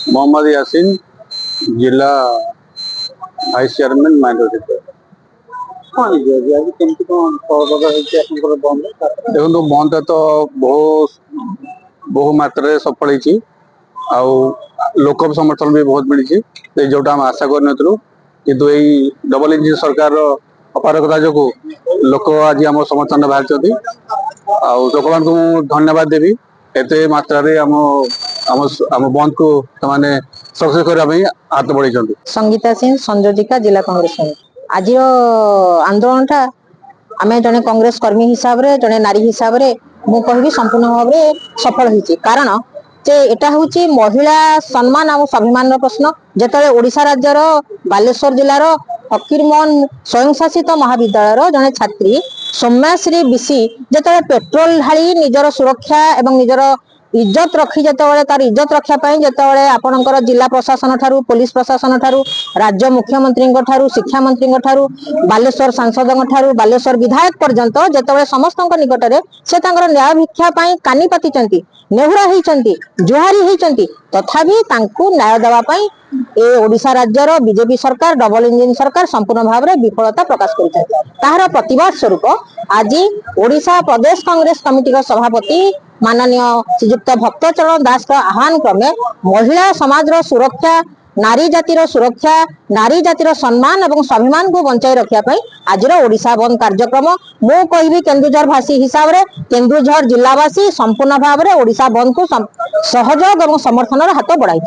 मोहम्मद यासीन जिला vice chairman minority. देखो बंद तो बहु मात्रा सफल लोक समर्थन भी बहुत मिली जोटा आम आशा कर किंतु यही डबल इंजिन सरकार अपारगता जो लोक आज आम समर्थन बाहर लोक मान धन्यवाद देवी एते मात्रा आम बंद को सक्सेस करने हाथ बढ़ाई। संगीता सिंह संयोजिका जिला कांग्रेस आज आंदोलन टा आम जड़े कांग्रेस कर्मी हिसाब रे जड़े नारी हिसाब रे मु कहबी संपूर्ण भाव में सफल होती कारण जे एटा होची महिला सम्मान और स्वाभिमान प्रश्न जेतले ओडिशा राज्यर बालेश्वर जिलार फकीरमोहन स्वयं शासित महाविद्यालय जड़े छात्री सौम्याश्री बिसी जेतले पेट्रोल ढाली निजर सुरक्षा एवं निजर इज्जत रखी जेतले तार इज्जत रक्षा पाई जेतले आपनकर जिला प्रशासन ठारू पुलिस प्रशासन ठारू राज्य मुख्यमंत्री ठारू शिक्षा मंत्री ठारू बालेश्वर सांसद ठारू बालेश्वर विधायक पर्यंत जेतले समस्त निकट में से न्याय भिक्षा पाई कानी पातिचंती नेहुरा होइचंती जुहारी होइचंती तथापि तांकू न्याय देवा पाई ए ओडिशा राज्यर बीजेपी सरकार डबल इंजिन सरकार संपूर्ण भाव में विफलता प्रकाश करते ताहार प्रतिवाद स्वरूप आज ओडिशा प्रदेश कांग्रेस कमिटी सभापति माननीय श्रीयुक्त भक्तचरण दास का आह्वान क्रमे महिला समाज सुरक्षा नारी जातिर सुरक्षा नारी जातिर सम्मान और स्वाभिमान को बंचाई रखा आज ओडिशा बंद कार्यक्रम मु कहि केन्दुझर भाषी हिसाब रे केन्दुझर जिलावासी संपूर्ण भाव में ओडिशा बंद को सहयोग और समर्थन हाथ बढ़ाई।